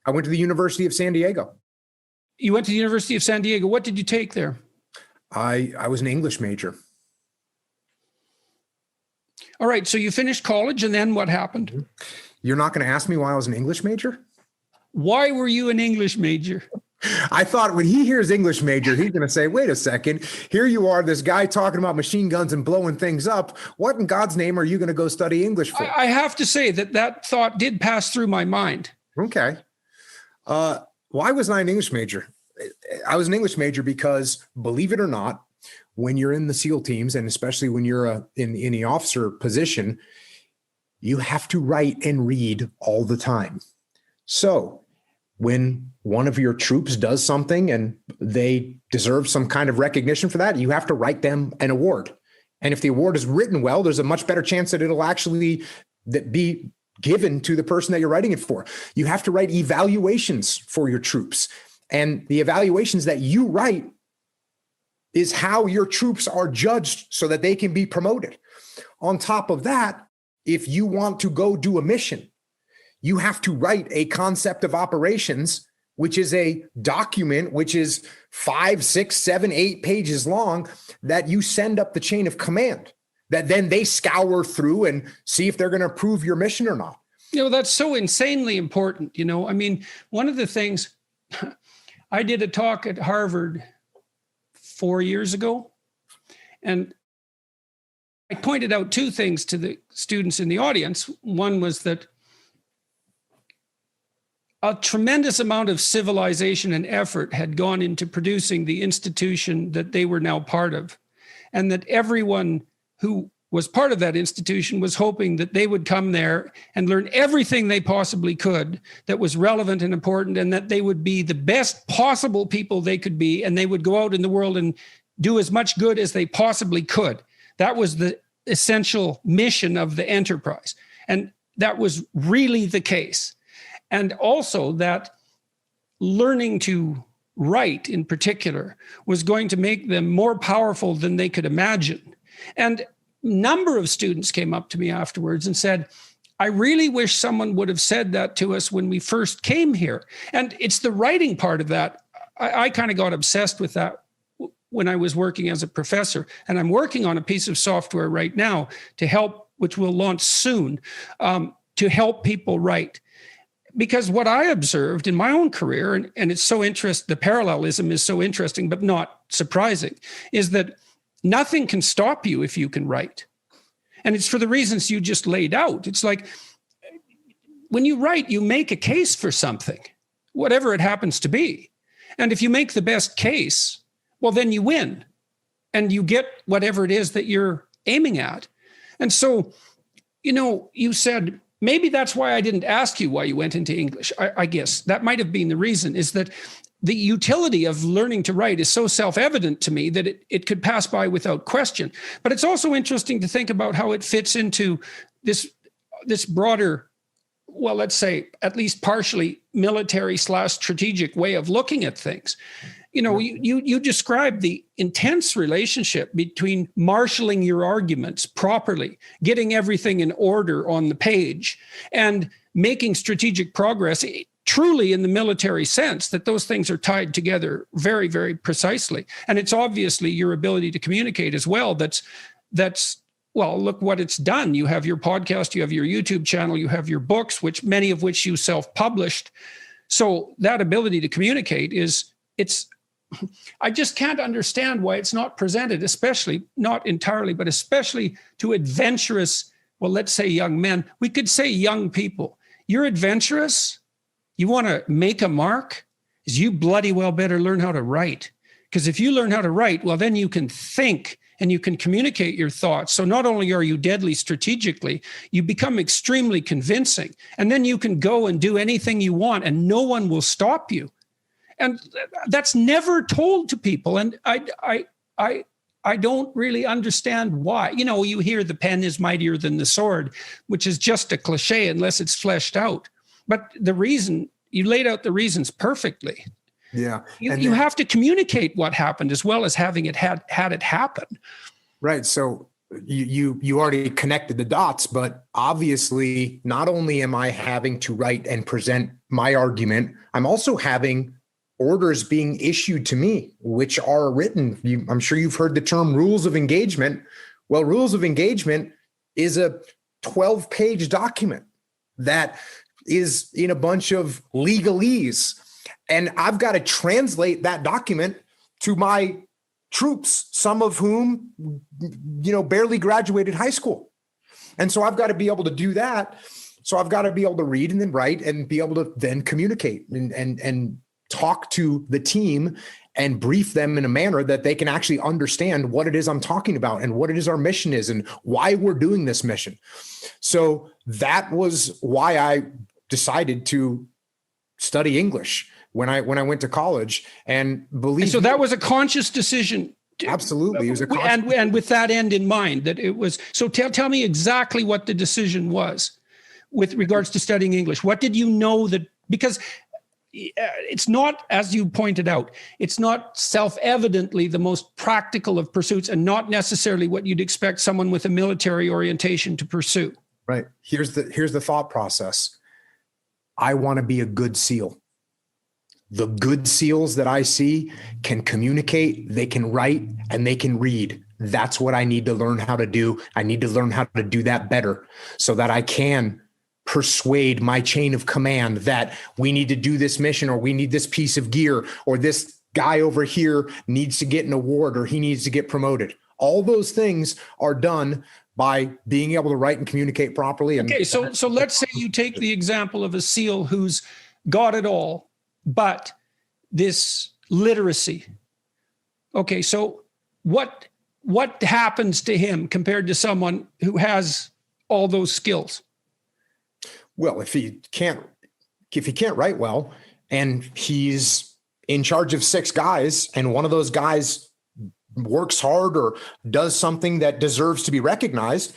I went to the University of San Diego. You went to the University of San Diego. What did you take there? I was an English major. All right. So you finished college, and then what happened? You're not going to ask me why I was an English major? Why were you an English major? I thought when he hears English major, he's going to say, wait a second, here you are, this guy talking about machine guns and blowing things up. What in God's name are you going to go study English for? I have to say that thought did pass through my mind. Okay. Why was I an English major? I was an English major because, believe it or not, when you're in the SEAL teams, and especially when you're in the officer position, you have to write and read all the time. So when one of your troops does something and they deserve some kind of recognition for that, you have to write them an award. And if the award is written well, there's a much better chance that it'll actually be given to the person that you're writing it for. You have to write evaluations for your troops. And the evaluations that you write is how your troops are judged so that they can be promoted. On top of that, if you want to go do a mission, you have to write a concept of operations, which is a document, which is 5, 6, 7, 8 pages long, that you send up the chain of command, that then they scour through and see if they're going to approve your mission or not. That's so insanely important. I mean, one of the things, I did a talk at Harvard 4 years ago, and I pointed out 2 things to the students in the audience. One was that a tremendous amount of civilization and effort had gone into producing the institution that they were now part of, and that everyone who was part of that institution was hoping that they would come there and learn everything they possibly could that was relevant and important, and that they would be the best possible people they could be, and they would go out in the world and do as much good as they possibly could. That was the essential mission of the enterprise. And that was really the case. And also that learning to write in particular was going to make them more powerful than they could imagine. And a number of students came up to me afterwards and said, I really wish someone would have said that to us when we first came here. And it's the writing part of that. I kind of got obsessed with that when I was working as a professor. And I'm working on a piece of software right now to help, which we'll launch soon, to help people write. Because what I observed in my own career, and it's so interesting, the parallelism is so interesting, but not surprising, is that nothing can stop you if you can write. And it's for the reasons you just laid out. It's like when you write, you make a case for something, whatever it happens to be. And if you make the best case, well, then you win and you get whatever it is that you're aiming at. And so, you said, maybe that's why I didn't ask you why you went into English. I guess that might have been the reason, is that the utility of learning to write is so self-evident to me that it could pass by without question. But it's also interesting to think about how it fits into this broader, well, let's say at least partially military/strategic way of looking at things. You described the intense relationship between marshaling your arguments properly, getting everything in order on the page, and making strategic progress, truly in the military sense, that those things are tied together very, very precisely. And it's obviously your ability to communicate as well. That's well, look what it's done. You have your podcast, you have your YouTube channel, you have your books, many of which you self-published. So that ability to communicate I just can't understand why it's not presented, especially, not entirely, but especially to adventurous, well, let's say young men. We could say young people. You're adventurous, you want to make a mark, you bloody well better learn how to write. Because if you learn how to write, well, then you can think and you can communicate your thoughts. So not only are you deadly strategically, you become extremely convincing. And then you can go and do anything you want and no one will stop you. And that's never told to people. And I don't really understand why. You hear the pen is mightier than the sword, which is just a cliche unless it's fleshed out. But the reason, you laid out the reasons perfectly. Yeah. You have to communicate what happened as well as having it had it happen. Right. So you already connected the dots, but obviously not only am I having to write and present my argument, I'm also having orders being issued to me, which are written. I'm sure you've heard the term rules of engagement. Well, rules of engagement is a 12-page document that is in a bunch of legalese. And I've got to translate that document to my troops, some of whom, barely graduated high school. And so I've got to be able to do that. So I've got to be able to read and then write and be able to then communicate and talk to the team and brief them in a manner that they can actually understand what it is I'm talking about and what it is our mission is and why we're doing this mission. So that was why I decided to study English when I went to college, and so that was a conscious decision. Absolutely. It was and with that end in mind, that it was. So tell me exactly what the decision was with regards to studying English. What did you know that, because it's not, as you pointed out, it's not self-evidently the most practical of pursuits and not necessarily what you'd expect someone with a military orientation to pursue. Right. Here's the thought process. I want to be a good SEAL. The good SEALs that I see can communicate, they can write, and they can read. That's what I need to learn how to do. I need to learn how to do that better so that I can persuade my chain of command that we need to do this mission, or we need this piece of gear, or this guy over here needs to get an award, or he needs to get promoted. All those things are done by being able to write and communicate properly. Okay, so let's say you take the example of a SEAL who's got it all, but this literacy. Okay, so what happens to him compared to someone who has all those skills? Well, if he can't write well, and he's in charge of 6 guys, and one of those guys works hard or does something that deserves to be recognized,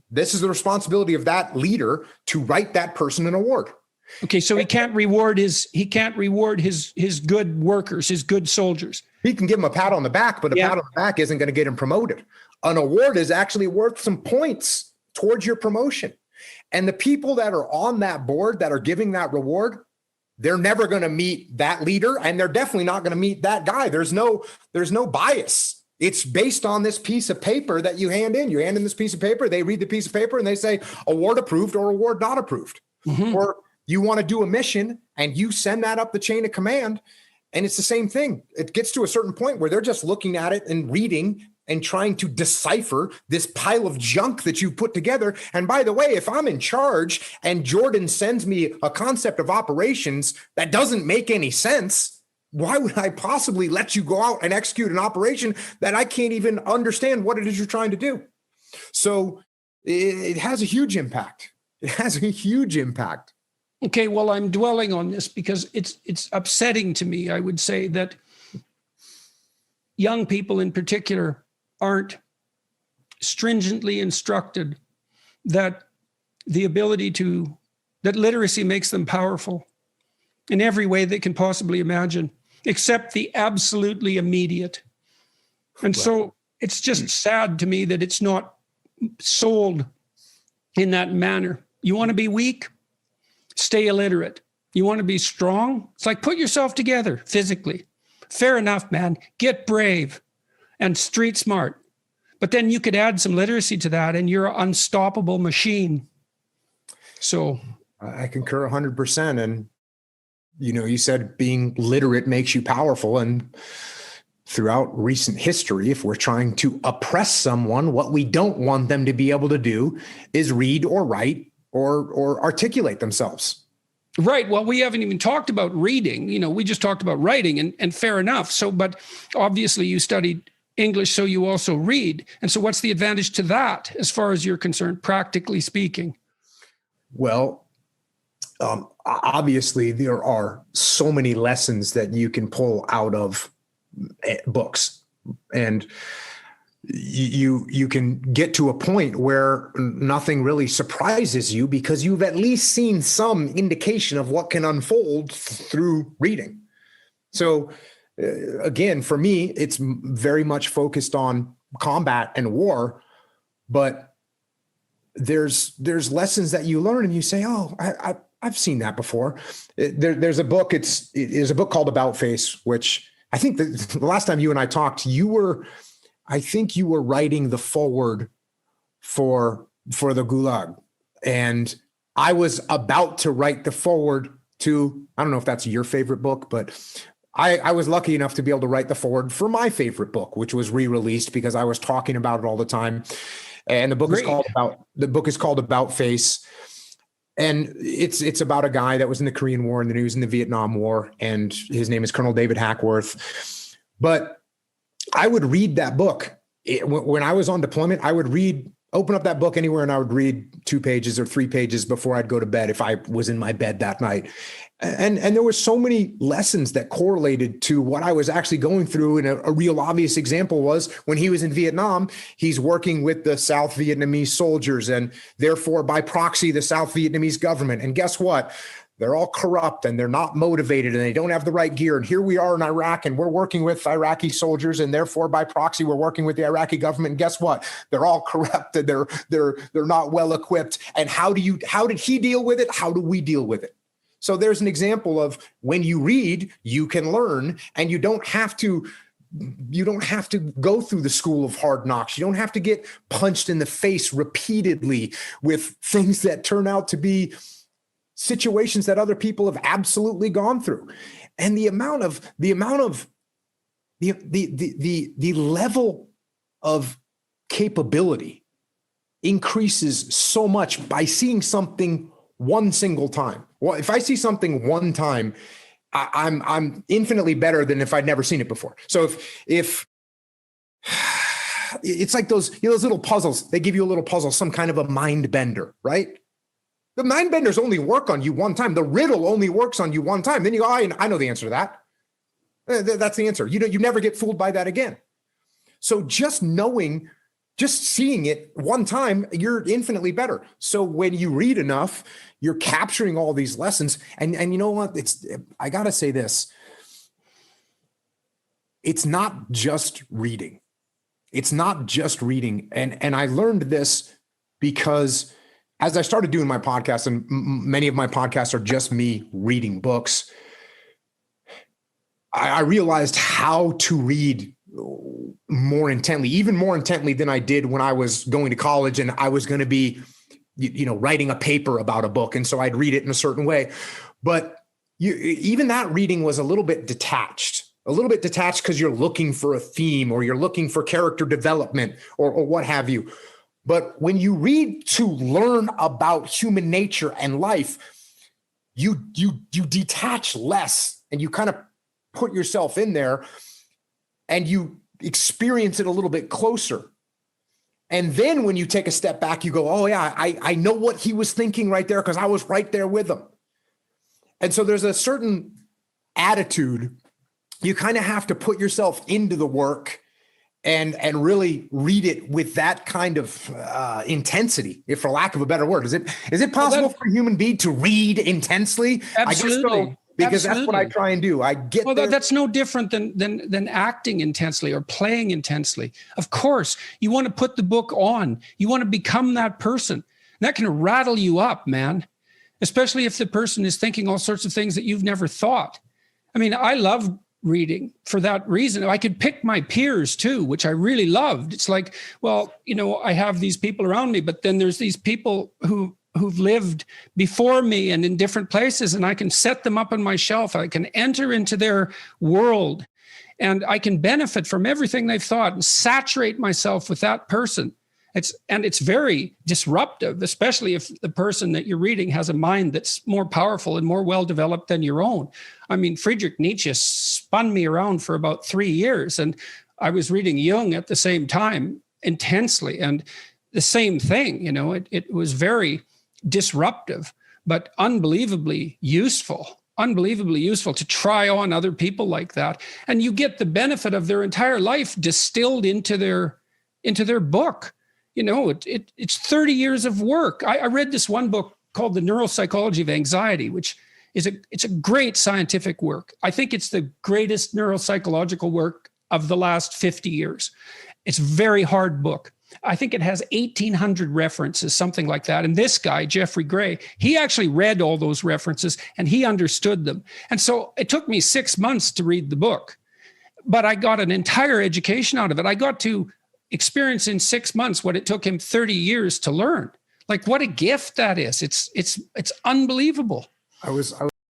this is the responsibility of that leader to write that person an award. Okay, so he can't reward his good workers, his good soldiers. He can give him a pat on the back, but a pat on the back isn't going to get him promoted. An award is actually worth some points towards your promotion. And the people that are on that board that are giving that reward, they're never going to meet that leader, and they're definitely not going to meet that guy. There's no bias. It's based on this piece of paper that you hand in. You hand in this piece of paper, they read the piece of paper, and they say award approved or award not approved. Mm-hmm. Or you want to do a mission and you send that up the chain of command, and it's the same thing. It gets to a certain point where they're just looking at it and reading and trying to decipher this pile of junk that you put together. And by the way, if I'm in charge and Jordan sends me a concept of operations that doesn't make any sense, why would I possibly let you go out and execute an operation that I can't even understand what it is you're trying to do? So it has a huge impact. It has a huge impact. Okay, well, I'm dwelling on this because it's upsetting to me, I would say, that young people in particular aren't stringently instructed that that literacy makes them powerful in every way they can possibly imagine, except the absolutely immediate. And so it's just sad to me that it's not sold in that manner. You want to be weak? Stay illiterate. You want to be strong? It's like, put yourself together physically. Fair enough, man. Get brave and street smart. But then you could add some literacy to that and you're an unstoppable machine. So I concur 100%. And, you said being literate makes you powerful. And throughout recent history, if we're trying to oppress someone, what we don't want them to be able to do is read or write or articulate themselves. Right. Well, we haven't even talked about reading. We just talked about writing, and fair enough. So, but obviously you studied English, so you also read. And so what's the advantage to that as far as you're concerned, practically speaking? Well, obviously there are so many lessons that you can pull out of books, and you can get to a point where nothing really surprises you because you've at least seen some indication of what can unfold through reading. So again, for me, it's very much focused on combat and war, but there's lessons that you learn and you say, oh, I've seen that before. There's a book. It is a book called About Face, which I think the last time you and I talked, I think you were writing the foreword for the Gulag, and I was about to write the foreword to, I don't know if that's your favorite book, but I was lucky enough to be able to write the foreword for my favorite book, which was re-released because I was talking about it all the time. And the book is called About Face. And it's about a guy that was in the Korean War and then he was in the Vietnam War, and his name is Colonel David Hackworth. But I would read that book when I was on deployment. I would open up that book anywhere and I would read 2 pages or 3 pages before I'd go to bed if I was in my bed that night. And there were so many lessons that correlated to what I was actually going through. And a real obvious example was when he was in Vietnam, he's working with the South Vietnamese soldiers and therefore by proxy, the South Vietnamese government. And guess what? They're all corrupt and they're not motivated and they don't have the right gear. And here we are in Iraq and we're working with Iraqi soldiers, and therefore by proxy, we're working with the Iraqi government. And guess what? They're all corrupt and they're not well equipped. And how did he deal with it? How do we deal with it? So there's an example of when you read, you can learn, and you don't have to go through the school of hard knocks. You don't have to get punched in the face repeatedly with things that turn out to be situations that other people have absolutely gone through. And the level of capability increases so much by seeing something one single time. Well, if I see something one time, I'm infinitely better than if I'd never seen it before. So if it's like those little puzzles, they give you a little puzzle, some kind of a mind bender, right? The mind benders only work on you one time. The riddle only works on you one time. Then you go, I know the answer to that. That's the answer. You never get fooled by that again. So just seeing it one time, you're infinitely better. So when you read enough, you're capturing all these lessons. And you know what? I got to say this. It's not just reading. It's not just reading. And I learned this because as I started doing my podcast, and many of my podcasts are just me reading books, I realized how to read more intently, even more intently than I did when I was going to college and I was going to be, writing a paper about a book. And so I'd read it in a certain way. But even that reading was a little bit detached because you're looking for a theme or you're looking for character development or what have you. But when you read to learn about human nature and life, you detach less and you kind of put yourself in there and you experience it a little bit closer. And then when you take a step back, you go, oh yeah, I know what he was thinking right there because I was right there with him. And so there's a certain attitude. You kind of have to put yourself into the work and really read it with that kind of intensity, if for lack of a better word. Is it possible for a human being to read intensely? Absolutely. I guess so, because that's what I try and do. That's no different than acting intensely or playing intensely. Of course, you want to put the book on. You want to become that person. And that can rattle you up, man, especially if the person is thinking all sorts of things that you've never thought. I mean, I love reading for that reason. I could pick my peers too, which I really loved. It's like, well, I have these people around me, but then there's these people who've lived before me and in different places, and I can set them up on my shelf. I can enter into their world and I can benefit from everything they've thought and saturate myself with that person. It's very disruptive, especially if the person that you're reading has a mind that's more powerful and more well-developed than your own. I mean, Friedrich Nietzsche spun me around for about 3 years, and I was reading Jung at the same time intensely, and the same thing, it was very disruptive, but unbelievably useful to try on other people like that. And you get the benefit of their entire life distilled into their book. It's 30 years of work. I read this one book called The Neuropsychology of Anxiety, which it's a great scientific work. I think it's the greatest neuropsychological work of the last 50 years. It's a very hard book. I think it has 1,800 references, something like that. And this guy, Jeffrey Gray, he actually read all those references and he understood them. And so it took me 6 months to read the book, but I got an entire education out of it. I got to experience in 6 months what it took him 30 years to learn. Like, what a gift that is. It's unbelievable. I was